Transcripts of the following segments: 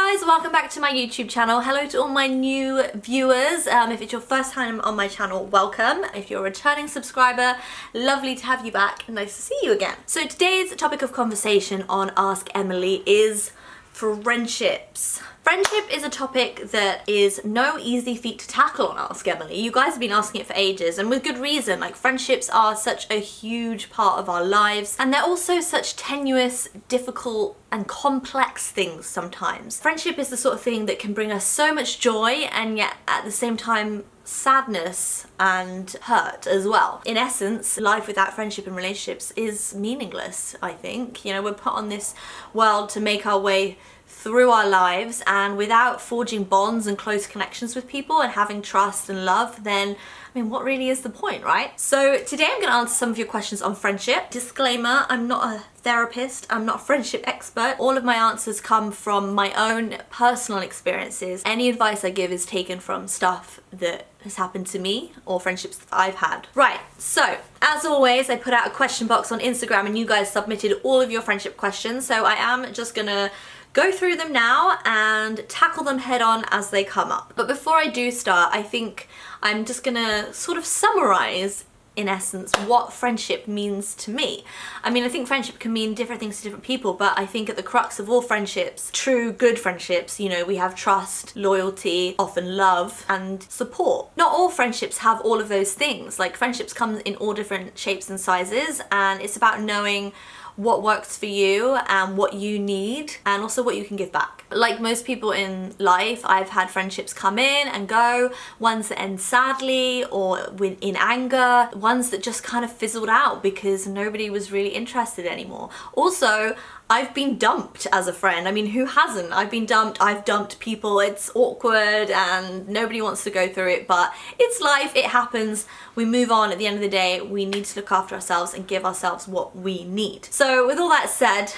Hey guys, welcome back to my YouTube channel. Hello to all my new viewers. If it's your first time on my channel, welcome. If you're a returning subscriber, lovely to have you back. Nice to see you again. So today's topic of conversation on Ask Emily is friendships. Friendship is a topic that is no easy feat to tackle on Ask Emily. You guys have been asking it for ages, and with good reason. Like, friendships are such a huge part of our lives, and they're also such tenuous, difficult, and complex things sometimes. Friendship is the sort of thing that can bring us so much joy, and yet at the same time, sadness and hurt as well. In essence, life without friendship and relationships is meaningless, I think. You know, we're put on this world to make our way through our lives, and without forging bonds and close connections with people and having trust and love, then I mean, what really is the point, right? So today I'm going to answer some of your questions on friendship. Disclaimer, I'm not a therapist, I'm not a friendship expert. All of my answers come from my own personal experiences. Any advice I give is taken from stuff that has happened to me or friendships that I've had. Right, so as always, I put out a question box on Instagram and you guys submitted all of your friendship questions, so I am just gonna go through them now and tackle them head on as they come up. But before I do start, I think I'm just gonna sort of summarize, in essence, what friendship means to me. I mean, I think friendship can mean different things to different people, but I think at the crux of all friendships, true good friendships, you know, we have trust, loyalty, often love, and support. Not all friendships have all of those things. Like, friendships come in all different shapes and sizes, and it's about knowing what works for you and what you need, and also what you can give back. Like most people in life, I've had friendships come in and go, ones that end sadly or in anger, ones that just kind of fizzled out because nobody was really interested anymore. Also, I've been dumped as a friend. I mean, who hasn't? I've been dumped, I've dumped people. It's awkward and nobody wants to go through it, but it's life, it happens. We move on. At the end of the day, we need to look after ourselves and give ourselves what we need. So with all that said,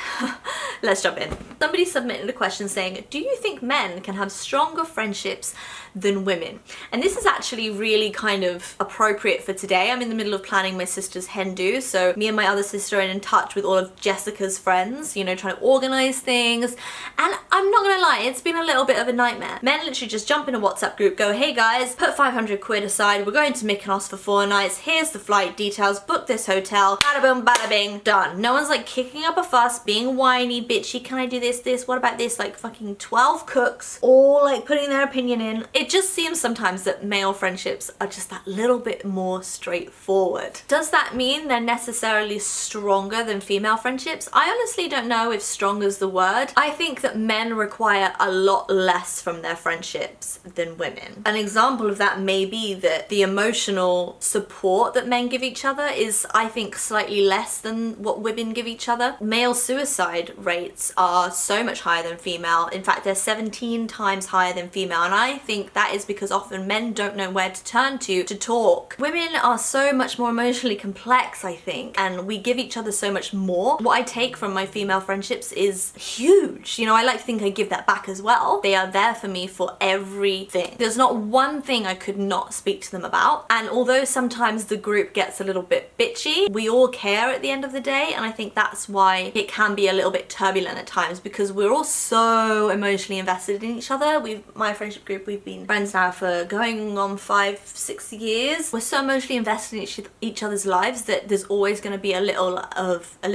let's jump in. Somebody submitted a question saying, do you think men can have stronger friendships than women? And this is actually really kind of appropriate for today. I'm in the middle of planning my sister's hen do, so me and my other sister are in touch with all of Jessica's friends, you know, trying to organize things, and I'm not gonna lie, it's been a little bit of a nightmare. Men literally just jump in a WhatsApp group, go, hey guys, put 500 quid aside, we're going to Mykonos for 4 nights, here's the flight details, book this hotel, bada boom, bada bing, done. No one's like kicking up a fuss, being whiny, bitchy, can I do this, what about this, like fucking 12 cooks, all like putting their opinion in. It just seems sometimes that male friendships are just that little bit more straightforward. Does that mean they're necessarily stronger than female friendships? I honestly don't know if strong is the word. I think that men require a lot less from their friendships than women. An example of that may be that the emotional support that men give each other is, I think, slightly less than what women give each other. Male suicide rates are so much higher than female. In fact, they're 17 times higher than female, and I think that is because often men don't know where to turn to talk. Women are so much more emotionally complex, I think, and we give each other so much more. What I take from my female friendships is huge. You know, I like to think I give that back as well. They are there for me for everything. There's not one thing I could not speak to them about, and although sometimes the group gets a little bit bitchy, we all care at the end of the day, and I think that's why it can be a little bit turbulent at times, because we're all so emotionally invested in each other. My friendship group, we've been friends now for going on 5-6 years. We're so emotionally invested in each other's lives that there's always going to be a little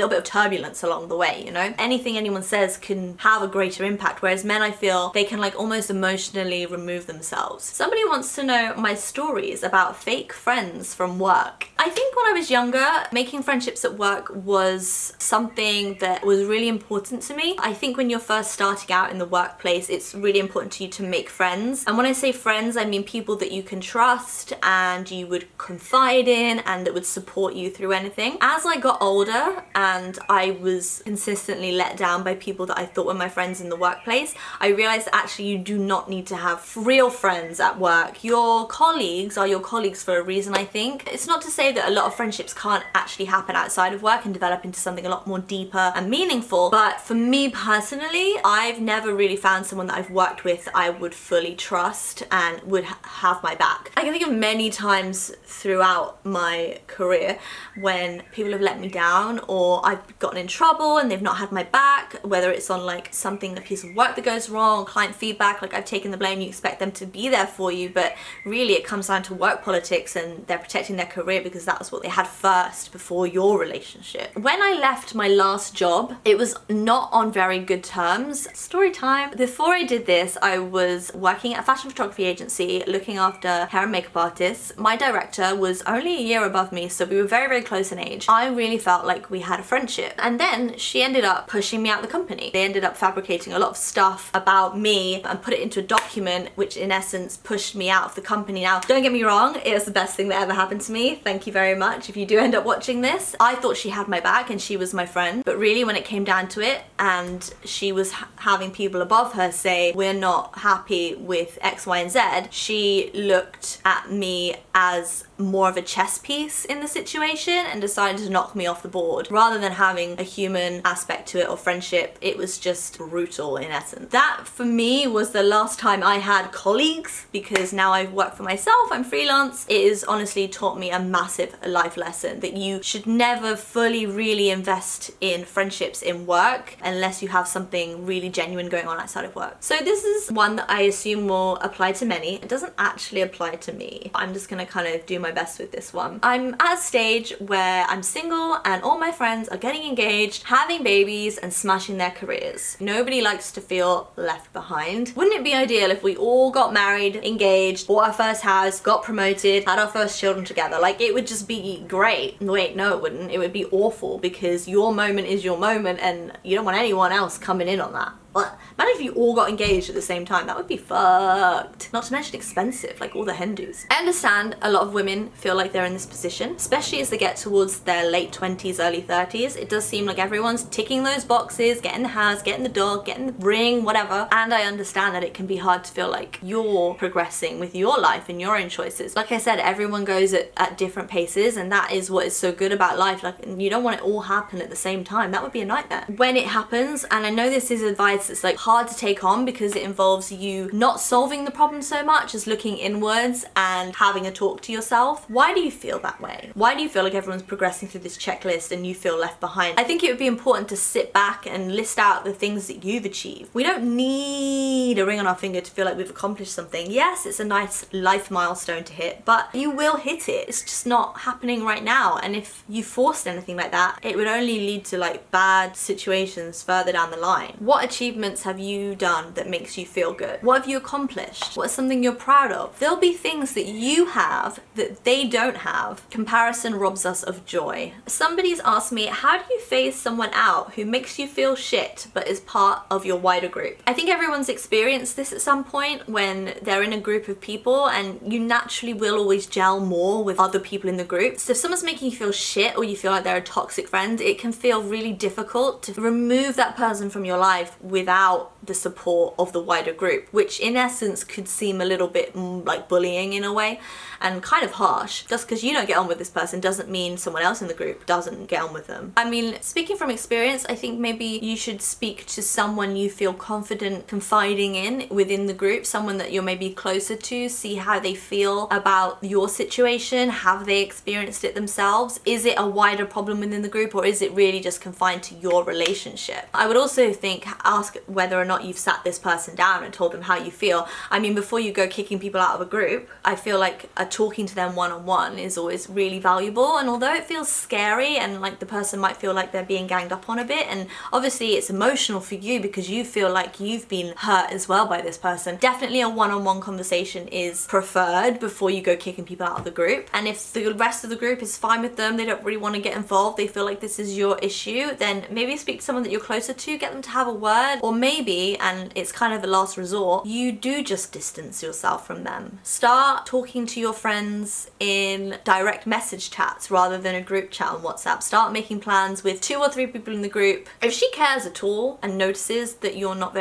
bit of turbulence along the way, you know? Anything anyone says can have a greater impact, whereas men, I feel, they can like almost emotionally remove themselves. Somebody wants to know my stories about fake friends from work. I think when I was younger, making friendships at work was something that was really important to me. I think when you're first starting out in the workplace, it's really important to you to make friends. And when I say friends, I mean people that you can trust and you would confide in and that would support you through anything. As I got older and I was consistently let down by people that I thought were my friends in the workplace, I realized that actually you do not need to have real friends at work. Your colleagues are your colleagues for a reason, I think. It's not to say that a lot of friendships can't actually happen outside of work and develop into something a lot more deeper and meaningful, but for me personally, I've never really found someone that I've worked with that I would fully trust and would have my back. I can think of many times throughout my career when people have let me down, or I've gotten in trouble and they've not not had my back, whether it's on like something, a piece of work that goes wrong, client feedback, like I've taken the blame, you expect them to be there for you, but really it comes down to work politics and they're protecting their career because that was what they had first before your relationship. When I left my last job, it was not on very good terms. Story time. Before I did this, I was working at a fashion photography agency looking after hair and makeup artists. My director was only a year above me, so we were very, very close in age. I really felt like we had a friendship. And then she ended up pushing me out of the company. They ended up fabricating a lot of stuff about me and put it into a document, which in essence pushed me out of the company. Now, don't get me wrong, it was the best thing that ever happened to me. Thank you very much if you do end up watching this. I thought she had my back and she was my friend, but really when it came down to it and she was having people above her say, we're not happy with X, Y, and Z, she looked at me as more of a chess piece in the situation and decided to knock me off the board. Rather than having a human aspect to it or friendship, it was just brutal in essence. That for me was the last time I had colleagues, because now I work for myself, I'm freelance. It has honestly taught me a massive life lesson that you should never fully really invest in friendships in work unless you have something really genuine going on outside of work. So this is one that I assume will apply to many. It doesn't actually apply to me. I'm just gonna kind of do my best with this one. I'm at a stage where I'm single and all my friends are getting engaged, having babies and smashing their careers. Nobody likes to feel left behind. Wouldn't it be ideal if we all got married, engaged, bought our first house, got promoted, had our first children together? Like, it would just be great. Wait, no it wouldn't. It would be awful because your moment is your moment and you don't want anyone else coming in on that. But imagine if you all got engaged at the same time. That would be fucked. Not to mention expensive, like all the hen dos. I understand a lot of women feel like they're in this position, especially as they get towards their late 20s, early 30s. It does seem like everyone's ticking those boxes, getting the house, getting the dog, getting the ring, whatever. And I understand that it can be hard to feel like you're progressing with your life and your own choices. Like I said, everyone goes at different paces, and that is what is so good about life. Like, you don't want it all happen at the same time. That would be a nightmare. When it happens, and I know this is advice it's like hard to take on because it involves you not solving the problem so much as looking inwards and having a talk to yourself. Why do you feel that way? Why do you feel like everyone's progressing through this checklist and you feel left behind? I think it would be important to sit back and list out the things that you've achieved. We don't need a ring on our finger to feel like we've accomplished something. Yes, it's a nice life milestone to hit, but you will hit it. It's just not happening right now. And if you forced anything like that, it would only lead to like bad situations further down the line. What achievements have you done that makes you feel good? What have you accomplished? What's something you're proud of? There'll be things that you have that they don't have. Comparison robs us of joy. Somebody's asked me, how do you phase someone out who makes you feel shit but is part of your wider group? I think everyone's experienced this at some point when they're in a group of people, and you naturally will always gel more with other people in the group. So if someone's making you feel shit or you feel like they're a toxic friend, it can feel really difficult to remove that person from your life without the support of the wider group, which in essence could seem a little bit like bullying in a way and kind of harsh. Just because you don't get on with this person doesn't mean someone else in the group doesn't get on with them. I mean, speaking from experience, I think maybe you should speak to someone you feel confident confiding in within the group, someone that you're maybe closer to, see how they feel about your situation. Have they experienced it themselves? Is it a wider problem within the group, or is it really just confined to your relationship? I would also think, ask whether or not you've sat this person down and told them how you feel. I mean, before you go kicking people out of a group, I feel like talking to them one-on-one is always really valuable. And although it feels scary and like the person might feel like they're being ganged up on a bit, and obviously it's emotional for you because you feel like you've been hurt as well by this person, definitely a one-on-one conversation is preferred before you go kicking people out of the group. And if the rest of the group is fine with them, they don't really want to get involved, they feel like this is your issue, then maybe speak to someone that you're closer to, get them to have a word. Or maybe, and it's kind of a last resort, you do just distance yourself from them. Start talking to your friends in direct message chats rather than a group chat on WhatsApp. Start making plans with 2 or 3 people in the group. If she cares at all and notices that you're not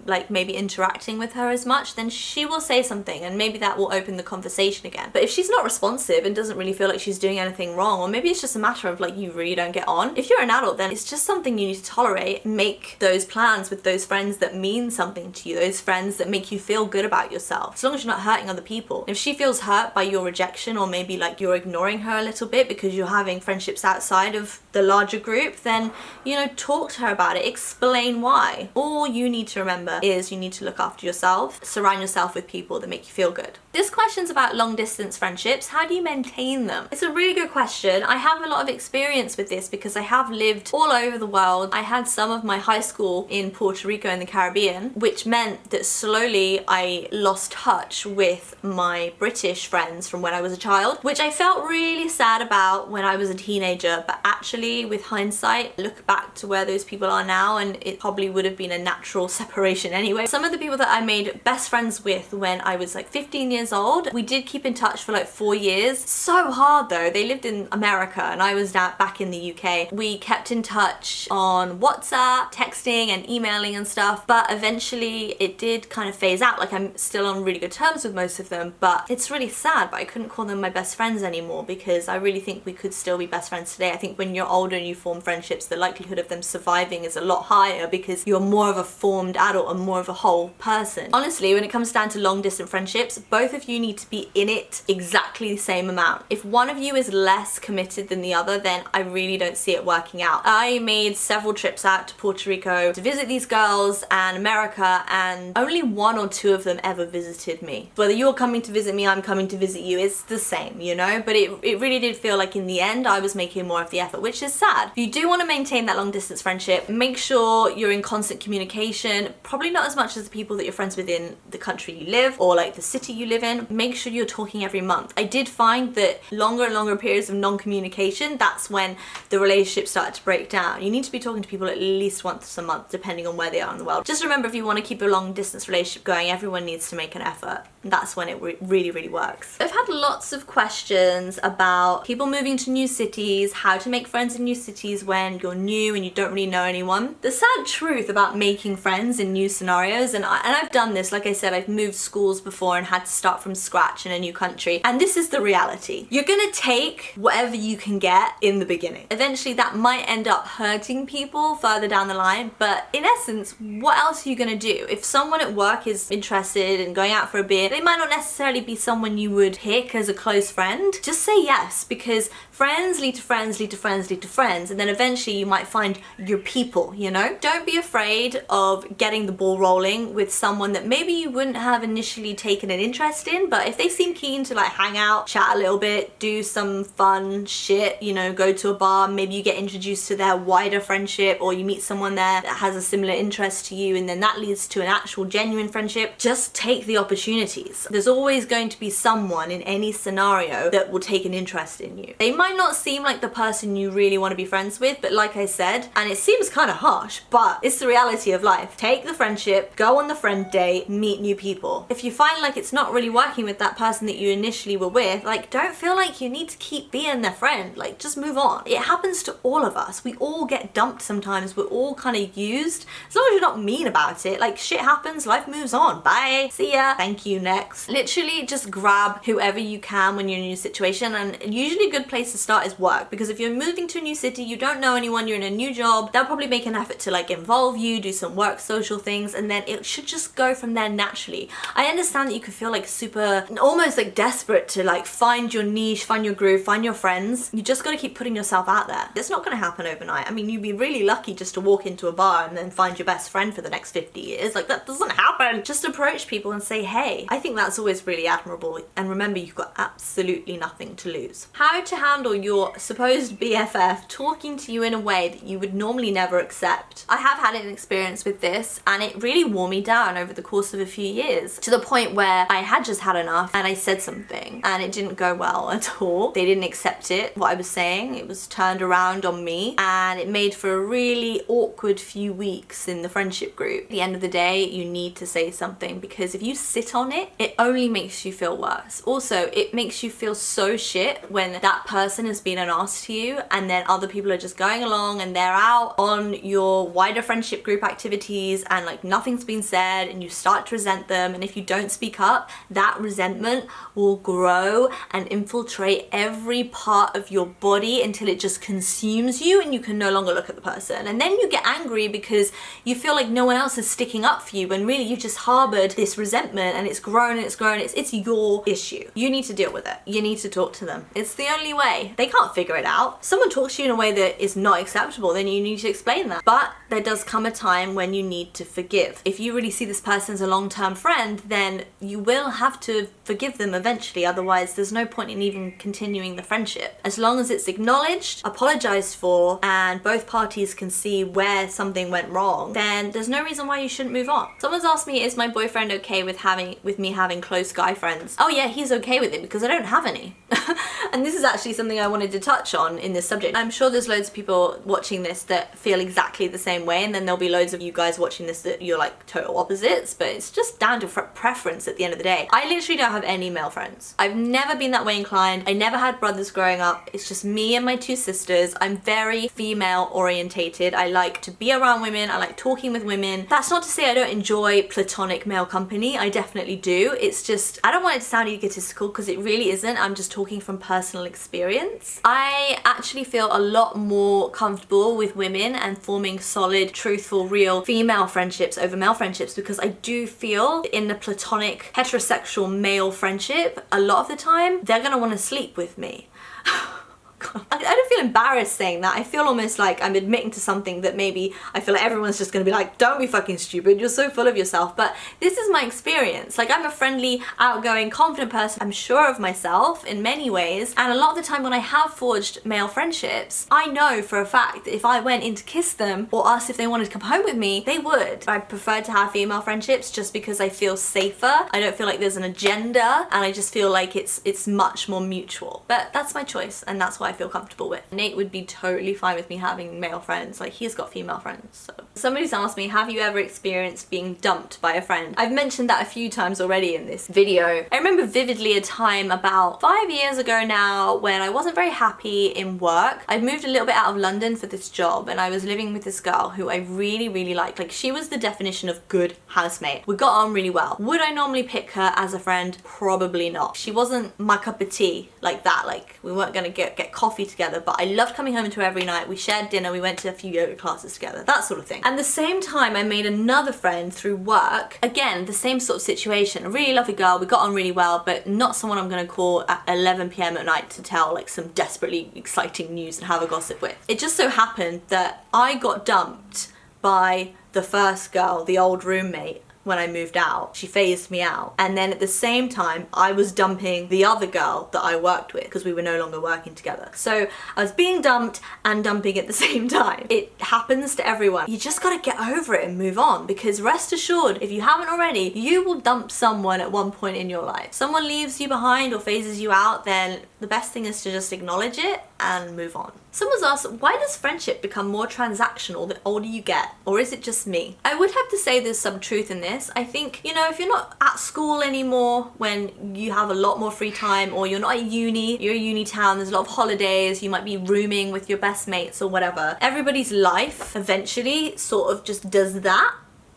like maybe interacting with her as much, then she will say something and maybe that will open the conversation again. But if she's not responsive and doesn't really feel like she's doing anything wrong, or maybe it's just a matter of like you really don't get on, if you're an adult, then it's just something you need to tolerate. Make those plans with those friends that mean something to you, those friends that make you feel good about yourself, as long as you're not hurting other people. If she feels hurt by your rejection, or maybe like you're ignoring her a little bit because you're having friendships outside of the larger group, then, you know, talk to her about it, explain why. All you need to remember is you need to look after yourself, surround yourself with people that make you feel good. This question's about long distance friendships. How do you maintain them? It's a really good question. I have a lot of experience with this because I have lived all over the world. I had some of my high school in Puerto Rico in the Caribbean, which meant that slowly I lost touch with my British friends from when I was a child, which I felt really sad about when I was a teenager. But actually, with hindsight, look back to where those people are now, and it probably would have been a natural separation anyway. Some of the people that I made best friends with when I was like 15 years old, we did keep in touch for like 4 years. So hard though. They lived in America and I was back in the UK. We kept in touch on WhatsApp, texting and emailing and stuff, but eventually it did kind of phase out. Like, I'm still on really good terms with most of them, but it's really sad, but I couldn't call them my best friends anymore, because I really think we could still be best friends today. I think when you're older and you form friendships, the likelihood of them surviving is a lot higher because you're more of a formed adult and more of a whole person. Honestly, when it comes down to long distance friendships, both of you need to be in it exactly the same amount. If one of you is less committed than the other, then I really don't see it working out. I made several trips out to Puerto Rico to visit these girls and America, and only 1 or 2 of them ever visited me. Whether you're coming to visit me, I'm coming to visit you, it's the same, you know? But it really did feel like in the end I was making more of the effort, which is sad. If you do want to maintain that long distance friendship, make sure you're in constant communication. Probably not as much as the people that you're friends with in the country you live or like the city you live in. Make sure you're talking every month. I did find that longer and longer periods of non-communication, that's when the relationship started to break down. You need to be talking to people at least once a month, depending on where they are in the world. Just remember, if you want to keep a long distance relationship going, everyone needs to make an effort. And that's when it really works. I've had lots of questions about people moving to new cities, how to make friends in new cities when you're new and you don't really know anyone. The sad truth about making friends in new scenarios, and I've done this, like I said, I've moved schools before and had to start from scratch in a new country, and this is the reality. You're gonna take whatever you can get in the beginning. Eventually that might end up hurting people further down the line, but in essence, what else are you gonna do? If someone at work is interested in going out for a beer, they might not necessarily be someone you would pick as a close friend. Just say yes, because friends lead to friends, lead to friends, lead to friends, and then eventually you might find your people, you know? Don't be afraid of getting the ball rolling with someone that maybe you wouldn't have initially taken an interest in, but if they seem keen to like hang out, chat a little bit, do some fun shit, you know, go to a bar, maybe you get introduced to their wider friendship, or you meet someone there that has a similar interest to you, and then that leads to an actual genuine friendship. Just take the opportunities. There's always going to be someone in any scenario that will take an interest in you. They might not seem like the person you really want to be friends with, but like I said, and it seems kind of harsh, but it's the reality of life. Take the friendship, go on the friend date, meet new people. If you find like it's not really working with that person that you initially were with, like, don't feel like you need to keep being their friend. Like, just move on. It happens to all of us. We all get dumped sometimes. We're all kind of used. As long as you're not mean about it, like, shit happens, life moves on. Bye, see ya, thank you, next. Literally just grab whoever you can when you're in a new situation, and usually a good place to start is work, because if you're moving to a new city, you don't know anyone, you're in a new job, they'll probably make an effort to like involve you, do some work social things, and then it should just go from there naturally. I understand that you could feel like super, almost like desperate to like find your niche, find your groove, find your friends. You just gotta keep putting yourself out there. It's not gonna happen overnight. I mean, you'd be really lucky just to walk into a bar and then find your best friend for the next 50 years. Like, that doesn't happen. Just approach people and say, hey. I think that's always really admirable. And remember, you've got absolutely nothing to lose. How to handle your supposed BFF talking to you in a way that you would normally never accept. I have had an experience with this, and it really wore me down over the course of a few years, to the point where I had just had enough and I said something and it didn't go well at all. They didn't accept it, what I was saying. It was turned around on me, and it made for a really awkward few weeks in the friendship group. At the end of the day, you need to say something, because if you sit on it it, it only makes you feel worse. Also, it makes you feel so shit when that person has been an ass to you and then other people are just going along and they're out on your wider friendship group activities and like nothing's been said and you start to resent them, and if you don't speak up, that resentment will grow and infiltrate every part of your body until it just consumes you and you can no longer look at the person. And then you get angry because you feel like no one else is sticking up for you when really you've just harbored this resentment and it's grown and it's grown. It's your issue. You need to deal with it. You need to talk to them. It's the only way. They can't figure it out. Someone talks to you in a way that is not acceptable, then you need to explain that. But there does come a time when you need to forgive. If you really see this person as a long-term friend, then you will have to forgive them eventually. Otherwise, there's no point in even continuing the friendship. As long as it's acknowledged, apologized for, and both parties can see where something went wrong, then there's no reason why you shouldn't move on. Someone's asked me, is my boyfriend okay with me having close guy friends? Oh yeah, he's okay with it because I don't have any. And this is actually something I wanted to touch on in this subject. I'm sure there's loads of people watching this that feel exactly the same way, and then there'll be loads of you guys watching this that you're like total opposites, but it's just down to preference at the end of the day. I literally don't have any male friends. I've never been that way inclined. I never had brothers growing up. It's just me and my two sisters. I'm very female orientated. I like to be around women. I like talking with women. That's not to say I don't enjoy platonic male company. I definitely do. It's just, I don't want it to sound egotistical because it really isn't. I'm just talking from personal experience. I actually feel a lot more comfortable with women and forming solid, truthful, real female friendships over male friendships because I do feel in the platonic heterosexual male friendship, a lot of the time, they're gonna want to sleep with me. I don't feel embarrassed saying that. I feel almost like I'm admitting to something that maybe I feel like everyone's just gonna be like, don't be fucking stupid, you're so full of yourself. But this is my experience. Like, I'm a friendly, outgoing, confident person. I'm sure of myself in many ways. And a lot of the time when I have forged male friendships, I know for a fact that if I went in to kiss them or asked if they wanted to come home with me, they would. I prefer to have female friendships just because I feel safer. I don't feel like there's an agenda, and I just feel like it's much more mutual. But that's my choice, and that's what I feel comfortable with. Nate would be totally fine with me having male friends. Like, he's got female friends. So somebody's asked me, have you ever experienced being dumped by a friend? I've mentioned that a few times already in this video. I remember vividly a time about 5 years ago now when I wasn't very happy in work. I'd moved a little bit out of London for this job and I was living with this girl who I really, really liked. Like, she was the definition of good housemate. We got on really well. Would I normally pick her as a friend? Probably not. She wasn't my cup of tea like that. Like, we weren't gonna get coffee together, but I loved coming home to her every night. We shared dinner, we went to a few yoga classes together, that sort of thing. At the same time, I made another friend through work. Again, the same sort of situation. A really lovely girl, we got on really well, but not someone I'm gonna call at 11 p.m. at night to tell like some desperately exciting news and have a gossip with. It just so happened that I got dumped by the first girl, the old roommate, when I moved out. She phased me out. And then at the same time, I was dumping the other girl that I worked with because we were no longer working together. So I was being dumped and dumping at the same time. It happens to everyone. You just gotta get over it and move on, because rest assured, if you haven't already, you will dump someone at one point in your life. Someone leaves you behind or phases you out, then the best thing is to just acknowledge it and move on. Someone's asked, why does friendship become more transactional the older you get? Or is it just me? I would have to say there's some truth in this. I think, you know, if you're not at school anymore, when you have a lot more free time, or you're not at uni, you're a uni town, there's a lot of holidays, you might be rooming with your best mates or whatever. Everybody's life eventually sort of just does that.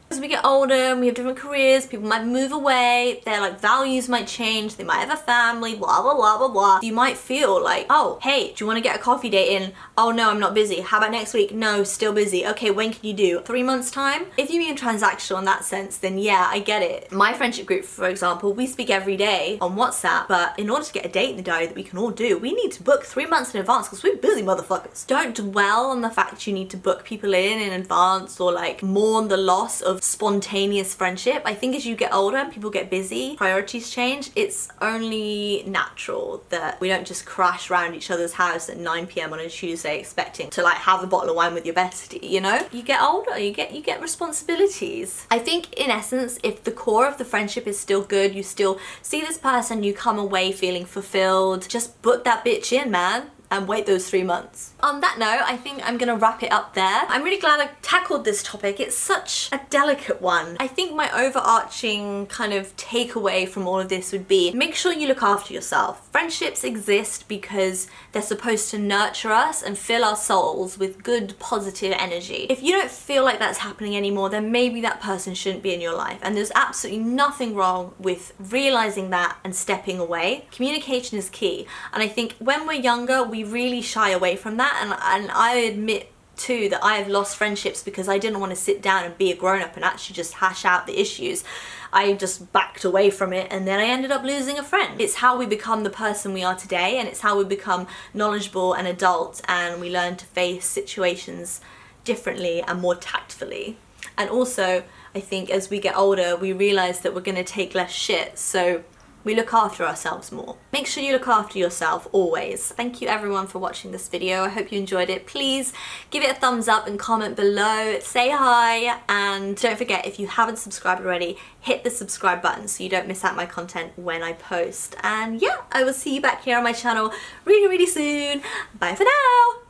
As we get older and we have different careers, people might move away, their like values might change, they might have a family, blah blah blah blah blah. You might feel like, oh hey, do you want to get a coffee date in? Oh no, I'm not busy. How about next week? No, still busy. Okay, when can you do? 3 months time? If you mean transactional in that sense, then yeah, I get it. My friendship group, for example, we speak every day on WhatsApp, but in order to get a date in the diary that we can all do, we need to book 3 months in advance because we're busy motherfuckers. Don't dwell on the fact you need to book people in advance, or like mourn the loss of spontaneous friendship. I think as you get older and people get busy, priorities change, it's only natural that we don't just crash around each other's house at 9 p.m. on a Tuesday expecting to like have a bottle of wine with your bestie, you know? You get older, you get responsibilities. I think in essence, if the core of the friendship is still good, you still see this person, you come away feeling fulfilled, just book that bitch in, man. and wait those 3 months. On that note, I think I'm gonna wrap it up there. I'm really glad I tackled this topic. It's such a delicate one. I think my overarching kind of takeaway from all of this would be, make sure you look after yourself. Friendships exist because they're supposed to nurture us and fill our souls with good, positive energy. If you don't feel like that's happening anymore, then maybe that person shouldn't be in your life. And there's absolutely nothing wrong with realizing that and stepping away. Communication is key. And I think when we're younger, we really shy away from that. And I admit too that I have lost friendships because I didn't want to sit down and be a grown-up and actually just hash out the issues. I just backed away from it, and then I ended up losing a friend. It's how we become the person we are today, and it's how we become knowledgeable and adult, and we learn to face situations differently and more tactfully. And also, I think as we get older, we realize that we're gonna take less shit, so we look after ourselves more. Make sure you look after yourself always. Thank you everyone for watching this video. I hope you enjoyed it. Please give it a thumbs up and comment below. Say hi, and don't forget, if you haven't subscribed already, hit the subscribe button so you don't miss out my content when I post. And yeah, I will see you back here on my channel really, really soon. Bye for now.